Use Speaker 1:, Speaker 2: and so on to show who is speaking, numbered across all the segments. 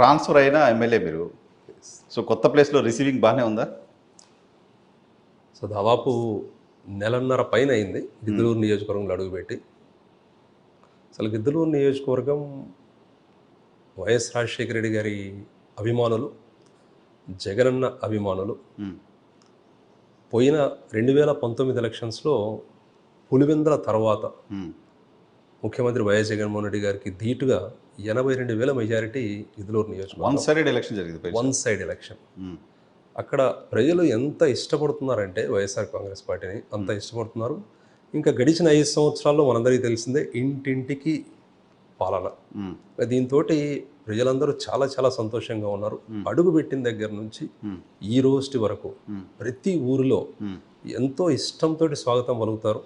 Speaker 1: Transfer అయిన MLA మీరు. So కొత్త ప్లేస్‌లో రిసీవింగ్ బానే ఉందా?
Speaker 2: సో దాదాపు నెలన్నర పైన అయింది గిద్దలూరు నియోజకవర్గంలో అడుగుపెట్టి. అసలు గిద్దలూరు నియోజకవర్గం వైఎస్ రాజశేఖర రెడ్డి గారి అభిమానులు, జగనన్న అభిమానులు
Speaker 1: హ్మ్.
Speaker 2: పోయిన 2019 ఎలక్షన్స్లో పులివెందుల తర్వాత
Speaker 1: హ్మ్.
Speaker 2: ముఖ్యమంత్రి వైఎస్ జగన్మోహన్ రెడ్డి గారికి ధీటుగా 82,000 మెజారిటీ గిద్దలూరు
Speaker 1: వన్
Speaker 2: నియోజకవర్గం.
Speaker 1: సైడెడ్ ఎలక్షన్ జరిగింది పైగా.
Speaker 2: One side election.
Speaker 1: హ్మ్.
Speaker 2: అక్కడ ప్రజలు ఎంత ఇష్టపడుతున్నారంటే వైఎస్ఆర్ కాంగ్రెస్ పార్టీని అంత ఇష్టపడుతున్నారు. ఇంకా గడిచిన 5 సంవత్సరాల్లో మనందరికీ తెలిసిందే ఇంటింటికి పాలన.
Speaker 1: హ్మ్.
Speaker 2: దీంతో ప్రజలందరూ చాలా చాలా సంతోషంగా ఉన్నారు. అడుగు పెట్టిన దగ్గర నుంచి ఈ రోజు వరకు ప్రతి ఊరిలో ఎంతో ఇష్టంతో స్వాగతం పలుకుతారు,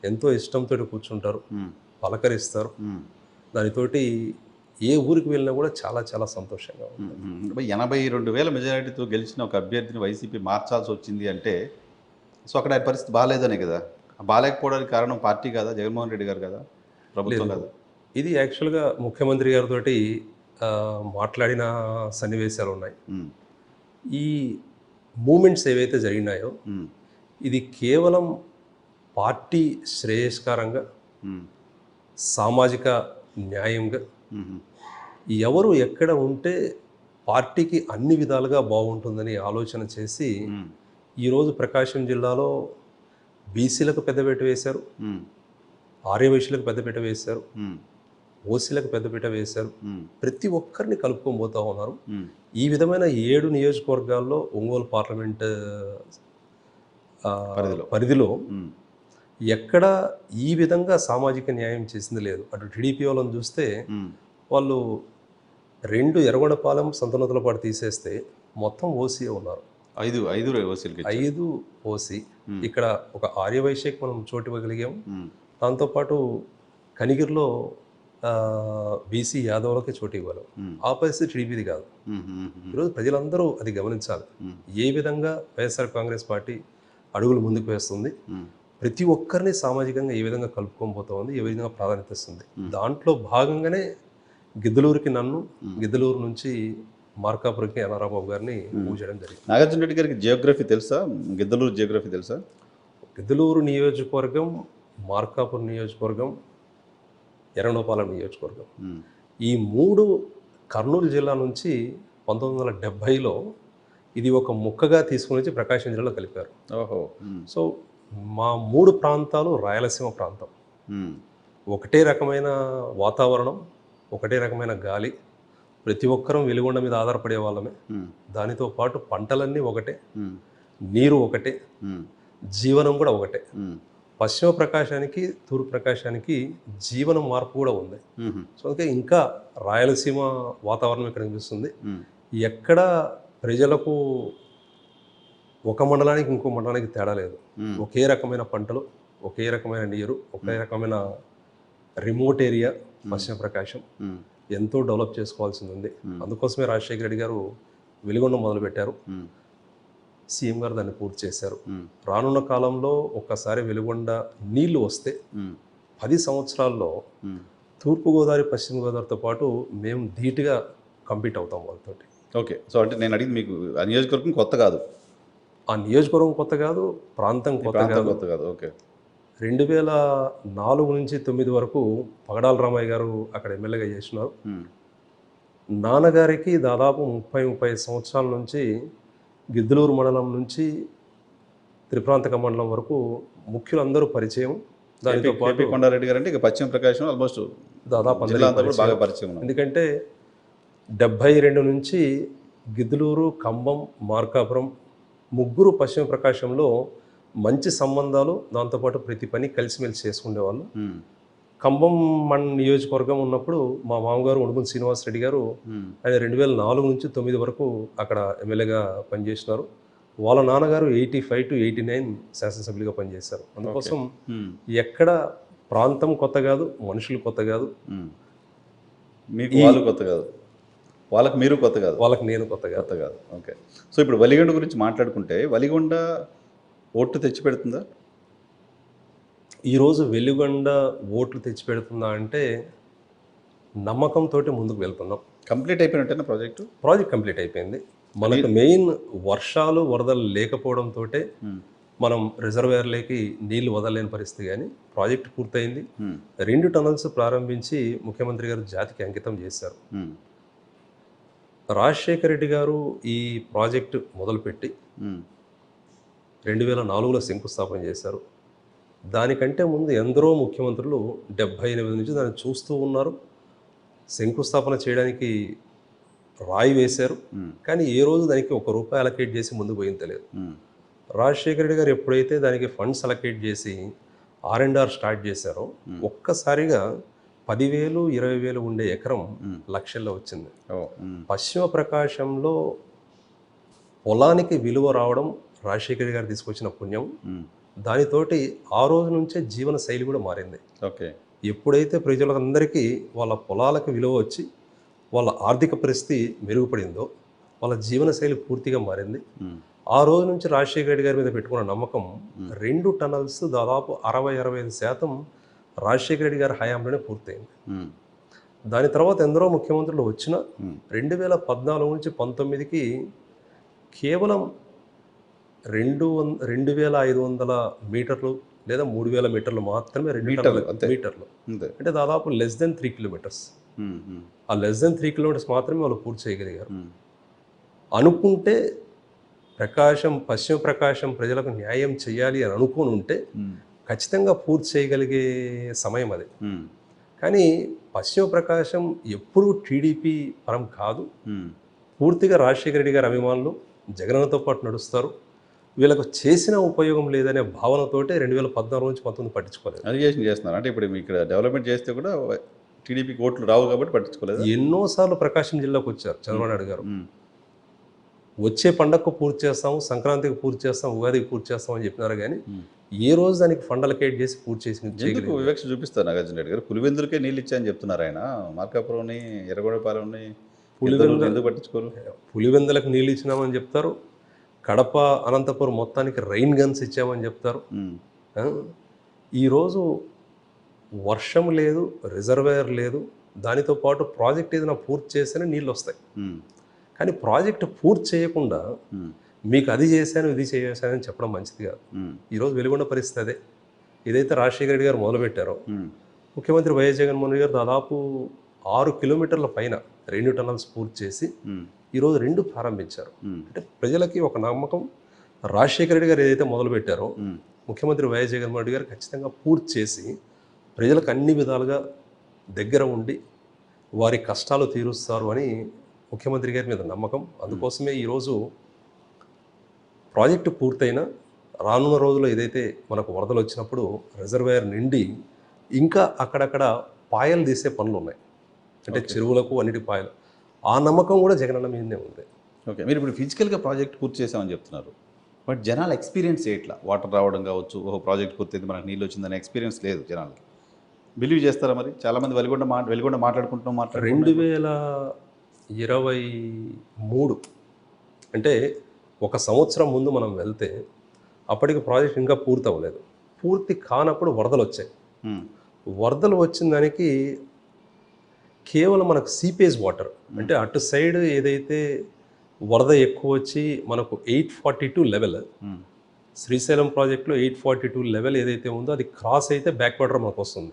Speaker 2: ఎంతో ఇష్టంతో కూర్చుంటారు, పలకరిస్తారు. దానితోటి ఏ ఊరికి వెళ్ళినా కూడా చాలా చాలా సంతోషంగా ఉంది.
Speaker 1: 82,000 మెజారిటీతో గెలిచిన ఒక అభ్యర్థిని వైసీపీ మార్చాల్సి వచ్చింది అంటే, సో అక్కడ ఆయన పరిస్థితి బాగాలేదనే కదా. బాగాలేకపోవడానికి కారణం పార్టీ కాదా, జగన్మోహన్ రెడ్డి గారు కదా, ప్రభుత్వం
Speaker 2: లేదు,
Speaker 1: కదా?
Speaker 2: ఇది యాక్చువల్గా ముఖ్యమంత్రి గారితో మాట్లాడిన సన్నివేశాలు ఉన్నాయి.
Speaker 1: హ్మ్.
Speaker 2: ఈ మూమెంట్స్ ఏవైతే జరిగినాయో
Speaker 1: హ్మ్.
Speaker 2: ఇది కేవలం పార్టీ శ్రేయస్కరంగా,
Speaker 1: హ్మ్.
Speaker 2: సామాజిక న్యాయంగా,
Speaker 1: హ్మ్.
Speaker 2: ఎవరు ఎక్కడ ఉంటే పార్టీకి అన్ని విధాలుగా బాగుంటుందని ఆలోచన చేసి
Speaker 1: హ్మ్.
Speaker 2: ఈరోజు ప్రకాశం జిల్లాలో బీసీలకు పెద్దపీట వేశారు,
Speaker 1: హ్మ్.
Speaker 2: ఆర్యవైశ్యులకు పెద్దపీట వేశారు,
Speaker 1: హ్మ్.
Speaker 2: ఓసీలకు పెద్దపీట వేశారు.
Speaker 1: హ్మ్.
Speaker 2: ప్రతి ఒక్కరిని కలుపుకొని పోతూ ఉన్నారు.
Speaker 1: హ్మ్.
Speaker 2: ఈ విధమైన 7 నియోజకవర్గాల్లో ఒంగోలు పార్లమెంట్
Speaker 1: పరిధిలో.
Speaker 2: పరిధిలో
Speaker 1: హ్మ్.
Speaker 2: ఎక్కడ ఈ విధంగా సామాజిక న్యాయం చేసింది లేదు. అటు టీడీపీ వాళ్ళని చూస్తే
Speaker 1: హ్మ్.
Speaker 2: వాళ్ళు 2 ఎర్రగొండపాలెం, సంతనూతలపాడు తీసేస్తే మొత్తం ఓసీఏ ఉన్నారు.
Speaker 1: 5 ఓసీలకి ఇచ్చారు.
Speaker 2: 5 ఓసీ. ఇక్కడ ఒక ఆర్యవైశ్యకి మనం చోటు ఇవ్వగలిగాం.
Speaker 1: హ్మ్.
Speaker 2: దాంతోపాటు కనిగిరిలో బీసీ యాదవులకి చోటు ఇవ్వాలి. ఆ పరిస్థితి టీడీపీది కాదు.
Speaker 1: హ్మ్. హ్మ్.
Speaker 2: ఈరోజు ప్రజలందరూ అది గమనించాలి. ఏ విధంగా వైఎస్ఆర్ కాంగ్రెస్ పార్టీ అడుగులు ముందుకు వేస్తుంది, ప్రతి ఒక్కరిని సామాజికంగా ఏ విధంగా కలుపుకొని పోతా ఉంది, ఏ విధంగా ప్రాధాన్యత ఇస్తుంది. దాంట్లో భాగంగానే గిద్దలూరుకి నన్ను, గిద్దలూరు నుంచి మార్కాపురంకి అనారాబాబు గారిని మూవ్ చేయడం జరిగింది.
Speaker 1: నాగార్జున రెడ్డి గారికి జియోగ్రఫీ తెలుసా? గిద్దలూరు జియోగ్రఫీ తెలుసా?
Speaker 2: గిద్దలూరు నియోజకవర్గం, మార్కాపురం నియోజకవర్గం, ఎర్రగొండపాలెం నియోజకవర్గం,
Speaker 1: హ్మ్.
Speaker 2: ఈ 3 కర్నూలు జిల్లా నుంచి 1970లో ఇది ఒక ముక్కగా తీసుకుని వచ్చి ప్రకాశం జిల్లాలో కలిపారు.
Speaker 1: ఓహో! హ్మ్.
Speaker 2: సో మా 3 ప్రాంతాలు రాయలసీమ ప్రాంతం.
Speaker 1: హ్మ్.
Speaker 2: ఒకటే రకమైన వాతావరణం, ఒకటే రకమైన గాలి, ప్రతి ఒక్కరం వెలుగొండ మీద ఆధారపడే వాళ్ళమే.
Speaker 1: హ్మ్.
Speaker 2: దానితో పాటు పంటలన్నీ ఒకటే,
Speaker 1: హ్మ్.
Speaker 2: నీరు ఒకటే,
Speaker 1: హ్మ్.
Speaker 2: జీవనం కూడా ఒకటే.
Speaker 1: హ్మ్.
Speaker 2: పశ్చిమ ప్రకాశానికి, తూర్పు ప్రకాశానికి జీవన మార్పు కూడా ఉంది.
Speaker 1: హుహు.
Speaker 2: సో అందుకే ఇంకా రాయలసీమ వాతావరణం ఇక్కడ కనిపిస్తుంది.
Speaker 1: హ్మ్.
Speaker 2: ఎక్కడ ప్రజలకు ఒక మండలానికి ఇంకో మండలానికి తేడా లేదు. ఒకే రకమైన పంటలు, ఒకే రకమైన నీరు, ఒకే రకమైన రిమోట్ ఏరియా పశ్చిమ ప్రకాశం.
Speaker 1: హ్మ్.
Speaker 2: ఎంతో డెవలప్ చేసుకోవాల్సింది ఉంది. అందుకోసమే రాజశేఖర రెడ్డి గారు వెలుగొండ మొదలుపెట్టారు.
Speaker 1: హ్మ్.
Speaker 2: సీఎం గారు దాన్ని పూర్తి చేశారు.
Speaker 1: హ్మ్.
Speaker 2: రానున్న కాలంలో ఒక్కసారి వెలుగొండ నీళ్లు వస్తే
Speaker 1: హ్మ్.
Speaker 2: 10 సంవత్సరాల్లో
Speaker 1: హ్మ్.
Speaker 2: తూర్పుగోదావరి, పశ్చిమ గోదావరితో పాటు మేము ధీటుగా కంపీట్ అవుతాం వాళ్ళతోటి.
Speaker 1: ఓకే. సో అంటే నేను అడిగింది మీకు ఆ నియోజకవర్గం కొత్త కాదు.
Speaker 2: ఆ నియోజకవర్గం కొత్త కాదు, ప్రాంతం
Speaker 1: ఈ
Speaker 2: కొత్త
Speaker 1: ప్రాంతం
Speaker 2: కాదు.
Speaker 1: కొత్త కాదు. ఓకే.
Speaker 2: 2004 నుంచి 9 వరకు పగడాల రామయ్య గారు అక్కడ ఎమ్మెల్యేగా చేసినారు.
Speaker 1: హ్మ్.
Speaker 2: నాన్నగారికి దాదాపు 35 సంవత్సరాల నుంచి గిద్దలూరు మండలం నుంచి త్రిప్రాంతక మండలం వరకు ముఖ్యులందరూ పరిచయం. దానితో పాటు
Speaker 1: కేపీ కొండారెడ్డి గారు అంటే ఇక పశ్చిమ ప్రకాశం ఆల్మోస్ట్
Speaker 2: దాదాపు
Speaker 1: జిల్లా
Speaker 2: అందరికీ
Speaker 1: అంతా కూడా బాగా పరిచయం ఉన్నారు.
Speaker 2: ఎందుకంటే 72 నుంచి గిద్దలూరు, ఖమ్మం, మార్కాపురం ముగ్గురు పశ్చిమ ప్రకాశంలో మంచి సంబంధాలు, దాంతోపాటు ప్రతి పని కలిసిమెలిసి చేసుకునేవాళ్ళు.
Speaker 1: హ్మ్.
Speaker 2: ఖమ్మం నియోజకవర్గం ఉన్నప్పుడు మా మామగారు ఉడుమూరి శ్రీనివాసరెడ్డి గారు
Speaker 1: హ్మ్.
Speaker 2: ఆయన 2004 నుంచి 9 వరకు అక్కడ ఎమ్మెల్యేగా పనిచేసినారు. వాళ్ళ నాన్నగారు 85 to 89 శాసనసభ్యులుగా పనిచేశారు. అందుకోసం
Speaker 1: హ్మ్.
Speaker 2: ఎక్కడ ప్రాంతం కొత్త కాదు, మనుషులు కొత్త కాదు,
Speaker 1: హ్మ్. మీకు వాళ్ళు కొత్త కాదు. వాళ్ళకి మీరు కొత్త కాదు.
Speaker 2: వాళ్ళకి నేను కొత్త కాదు.
Speaker 1: కొత్త కాదు. ఓకే. సో ఇప్పుడు వలిగొండ గురించి మాట్లాడుకుంటే వలిగొండ ఓట్లు తెచ్చిపెడుతుందా?
Speaker 2: ఈరోజు వెలుగొండ ఓట్లు తెచ్చిపెడుతుందా అంటే నమ్మకంతో ముందుకు వెళ్తున్నాం.
Speaker 1: కంప్లీట్ అయిపోయినట్టేనా ప్రాజెక్టు?
Speaker 2: ప్రాజెక్ట్ కంప్లీట్ అయిపోయింది. మనకు మెయిన్ వర్షాలు వరదలు లేకపోవడంతో మనం రిజర్వేర్లోకి నీళ్లు వదలలేని పరిస్థితి, కానీ ప్రాజెక్ట్ పూర్తయింది. 2 టనల్స్ ప్రారంభించి ముఖ్యమంత్రి గారు జాతికి అంకితం చేశారు. రాజశేఖర రెడ్డి గారు ఈ ప్రాజెక్టు మొదలుపెట్టి 2004లో శంకుస్థాపన చేశారు. దానికంటే ముందు ఎందరో ముఖ్యమంత్రులు 78 నుంచి దాన్ని చూస్తూ ఉన్నారు. శంకుస్థాపన చేయడానికి రాయి వేశారు, కానీ ఏ రోజు దానికి ₹1 అలకేట్ చేసి ముందుకు పోయింది తెలియదు. రాజశేఖర రెడ్డి గారు ఎప్పుడైతే దానికి ఫండ్స్ అలకేట్ చేసి R&R స్టార్ట్ చేశారో ఒక్కసారిగా 10,000, 20,000 ఉండే ఎకరం లక్షల్లో వచ్చింది. పశ్చిమ ప్రకాశంలో పొలానికి విలువ రావడం రాజశేఖర రెడ్డి గారు తీసుకొచ్చిన పుణ్యం. దానితోటి ఆ రోజు నుంచే జీవన శైలి కూడా మారింది.
Speaker 1: ఓకే.
Speaker 2: ఎప్పుడైతే ప్రజలందరికీ వాళ్ళ పొలాలకు విలువ వచ్చి వాళ్ళ ఆర్థిక పరిస్థితి మెరుగుపడిందో వాళ్ళ జీవన శైలి పూర్తిగా మారింది. ఆ రోజు నుంచి రాజశేఖర రెడ్డి గారి మీద పెట్టుకున్న నమ్మకం 2 టనల్స్ దాదాపు 60-65% రాజశేఖర రెడ్డి గారి హయాంలోనే పూర్తయింది. దాని తర్వాత ఎందరో ముఖ్యమంత్రులు వచ్చిన 2014 నుంచి 19కి కేవలం 2,500 మీటర్లు లేదా 3,000 మీటర్లు మాత్రమే మీటర్లు, అంటే దాదాపు లెస్ దెన్ 3 కిలోమీటర్స్. ఆ లెస్ దెన్ 3 కిలోమీటర్స్ మాత్రమే వాళ్ళు పూర్తి చేయగలిగారు. అనుకుంటే పశ్చిమ ప్రకాశం ప్రజలకు న్యాయం చేయాలి అని అనుకుని ఉంటే ఖచ్చితంగా పూర్తి చేయగలిగే సమయం అది. కానీ పశ్చిమ ప్రకాశం ఎప్పుడూ టీడీపీ పరం కాదు. పూర్తిగా రాజశేఖర రెడ్డి గారి అభిమానులు జగనన్నతో పాటు నడుస్తారు. వీళ్ళకు చేసిన ఉపయోగం లేదనే భావనతోటే 2014 నుంచి 19 పట్టించుకోలేదు.
Speaker 1: అలిగేషన్ చేస్తున్నారు. అంటే ఇప్పుడు మీకు ఇక్కడ డెవలప్మెంట్ చేస్తే కూడా టీడీపీకి ఓట్లు రావు కాబట్టి పట్టించుకోలేదు.
Speaker 2: ఎన్నోసార్లు ప్రకాశం జిల్లాకు వచ్చారు చంద్రబాబు నాయుడు గారు. వచ్చే పండగకు పూర్తి చేస్తాము, సంక్రాంతికి పూర్తి చేస్తాం, ఉగాదికి పూర్తి చేస్తాం అని చెప్పినారు, కానీ ఏ రోజు దానికి ఫండ్ అలకేట్ చేసి పూర్తి చేసి
Speaker 1: వివక్ష చూపిస్తారు నాగార్జున రెడ్డి గారు. పులివెందులకే నీళ్ళు ఇచ్చాయని చెప్తున్నారు ఆయన. మార్కాపురంని, ఎర్రగొండపాలెంని ఎందుకు పట్టించుకోరు?
Speaker 2: పులివెందులకు నీళ్ళు ఇచ్చినామని చెప్తారు. కడప, అనంతపురం మొత్తానికి రైన్ గన్స్ ఇచ్చామని చెప్తారు. ఈరోజు వర్షం లేదు, రిజర్వేయర్ లేదు, దానితో పాటు ప్రాజెక్ట్ ఏదైనా పూర్తి చేస్తేనే నీళ్ళు వస్తాయి. కానీ ప్రాజెక్ట్ పూర్తి చేయకుండా మీకు అది చేశాను, ఇది చేశానని చెప్పడం మంచిది కాదు. ఈరోజు వెలుగొండ పరిస్థితి అదే. ఏదైతే రాజశేఖర రెడ్డి గారు మొదలుపెట్టారో ముఖ్యమంత్రి వైఎస్ జగన్మోహన్ రెడ్డి గారు దాదాపు 6 కిలోమీటర్ల పైన 2 టనల్స్ పూర్తి చేసి ఈరోజు 2 ప్రారంభించారు. అంటే ప్రజలకి ఒక నమ్మకం, రాజశేఖర రెడ్డి గారు ఏదైతే మొదలుపెట్టారో ముఖ్యమంత్రి వైఎస్ జగన్మోహన్ రెడ్డి గారు ఖచ్చితంగా పూర్తి చేసి ప్రజలకు అన్ని విధాలుగా దగ్గర ఉండి వారి కష్టాలు తీరుస్తారు అని ముఖ్యమంత్రి గారి మీద నమ్మకం. అందుకోసమే ఈరోజు ప్రాజెక్టు పూర్తయిన రానున్న రోజుల్లో ఏదైతే మనకు వరదలు వచ్చినప్పుడు రిజర్వేయర్ నిండి ఇంకా అక్కడక్కడ పాయలు తీసే పనులు ఉన్నాయి, అంటే చెరువులకు అన్నిటి పాయలు. ఆ నమ్మకం కూడా జగనన్న మీదనే ఉంది.
Speaker 1: ఓకే. మీరు ఇప్పుడు ఫిజికల్గా ప్రాజెక్ట్ పూర్తి చేసామని చెప్తున్నారు, బట్ జనాల ఎక్స్పీరియన్స్ ఎట్లా? వాటర్ రావడం కావచ్చు, ఓహో ప్రాజెక్ట్ పూర్తయింది మనకు నీళ్ళు వచ్చిందనే ఎక్స్పీరియన్స్ లేదు జనాలకి. బిలీవ్ చేస్తారా మరి? చాలామంది వెలుగొండ మాట్లాడుకుంటున్నాం.
Speaker 2: 2023 అంటే 1 సంవత్సరం ముందు మనం వెళ్తే అప్పటికి ప్రాజెక్ట్ ఇంకా పూర్తి అవ్వలేదు. పూర్తి కానప్పుడు వరదలు వచ్చాయి. వరదలు వచ్చిన దానికి కేవలం మనకు సీపేజ్ వాటర్, అంటే అటు సైడ్ ఏదైతే వరద ఎక్కువ వచ్చి మనకు 842 లెవెల్, శ్రీశైలం ప్రాజెక్టులో 842 లెవెల్ ఏదైతే ఉందో అది క్రాస్ అయితే బ్యాక్ వాటర్ మనకు వస్తుంది.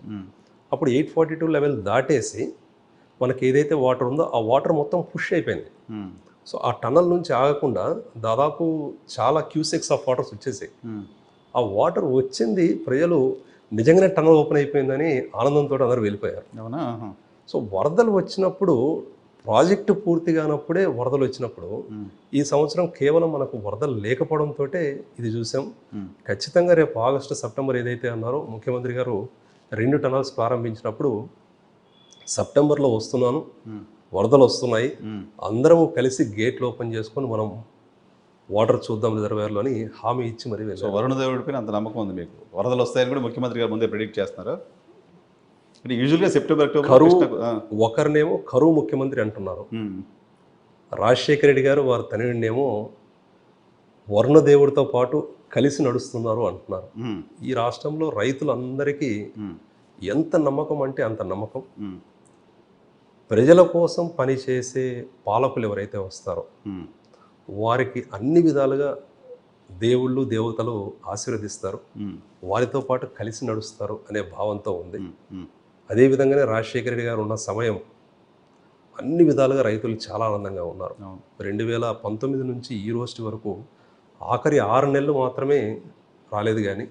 Speaker 2: అప్పుడు 842 లెవెల్ దాటేసి మనకి ఏదైతే వాటర్ ఉందో ఆ వాటర్ మొత్తం పుష్ అయిపోయింది. సో ఆ టనల్ నుంచి ఆగకుండా దాదాపు చాలా క్యూసెక్స్ ఆఫ్ వాటర్స్ వచ్చేసాయి. ఆ వాటర్ వచ్చింది, ప్రజలు నిజంగానే టనల్ ఓపెన్ అయిపోయిందని ఆనందంతో అందరూ వెళ్ళిపోయారు.
Speaker 1: అవునా?
Speaker 2: సో వరదలు వచ్చినప్పుడు, ప్రాజెక్టు పూర్తి కానప్పుడే వరదలు వచ్చినప్పుడు, ఈ సంవత్సరం కేవలం మనకు వరదలు లేకపోవడంతో ఇది చూసాం. ఖచ్చితంగా రేపు ఆగస్టు, సెప్టెంబర్ ఏదైతే అన్నారో ముఖ్యమంత్రి గారు 2 టనల్స్ ప్రారంభించినప్పుడు సెప్టెంబర్లో వస్తున్నాను, వరదలు వస్తున్నాయి, అందరము కలిసి గేట్లు ఓపెన్ చేసుకొని మనం వాటర్ చూద్దాం రిజర్వేర్లో అని హామీ ఇచ్చి మరి వెళ్ళారు.
Speaker 1: సో వరుణ దేవుడిపైన అంత నమ్మకం ఉంది మీకు? వరదలు వస్తాయని కూడా ముఖ్యమంత్రి గారు ముందే ప్రెడిక్ట్ చేస్తున్నారా? అంటే యూజువల్గా సెప్టెంబర్, అక్టోబర్
Speaker 2: ఒకరినేమో కరువు ముఖ్యమంత్రి అంటున్నారు, రాజశేఖర రెడ్డి గారు వారి తనయుడినేమో వరుణదేవుడితో పాటు కలిసి నడుస్తున్నారు అంటున్నారు. ఈ రాష్ట్రంలో రైతులందరికీ ఎంత నమ్మకం అంటే అంత నమ్మకం. ప్రజల కోసం పనిచేసే పాలకులు ఎవరైతే వస్తారో వారికి అన్ని విధాలుగా దేవుళ్ళు దేవతలు ఆశీర్వదిస్తారు, వారితో పాటు కలిసి నడుస్తారు అనే భావంతో ఉంది. అదేవిధంగానే రాజశేఖర రెడ్డి గారు ఉన్న సమయం అన్ని విధాలుగా రైతులు చాలా ఆనందంగా ఉన్నారు. 2019 నుంచి ఈ రోజు వరకు ఆఖరి 6 నెలలు మాత్రమే రాలేదు, కానీ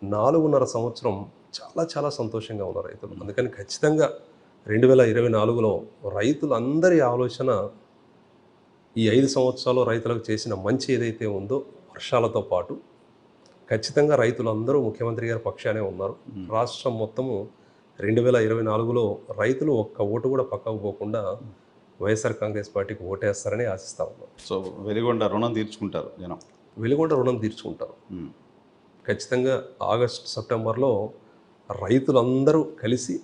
Speaker 2: 4.5 సంవత్సరం చాలా చాలా సంతోషంగా ఉన్నారు రైతులు. అందుకని ఖచ్చితంగా 2024లో రైతులందరి ఆలోచన ఈ 5 సంవత్సరాలు రైతులకు చేసిన మంచి ఏదైతే ఉందో వర్షాలతో పాటు ఖచ్చితంగా రైతులందరూ ముఖ్యమంత్రి గారి పక్షానే ఉన్నారు. రాష్ట్రం మొత్తము 2024లో రైతులు ఒక్క ఓటు కూడా పక్కకు పోకుండా వైఎస్ఆర్ కాంగ్రెస్ పార్టీకి ఓటేస్తారని ఆశిస్తా ఉన్నాం.
Speaker 1: సో వెలిగొండ రుణం తీర్చుకుంటారు జనం,
Speaker 2: వెలుగొండ రుణం తీర్చుకుంటారు. ఖచ్చితంగా ఆగస్టు సెప్టెంబర్లో రైతులందరూ కలిసి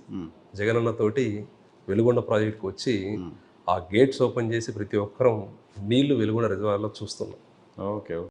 Speaker 2: జగనన్నతోటి వెలుగొండ ప్రాజెక్టుకు వచ్చి ఆ గేట్స్ ఓపెన్ చేసి ప్రతి ఒక్కరం నీళ్లు వెలుగొండ రిజర్వాయర్లో చూస్తున్నాం.
Speaker 1: ఓకే.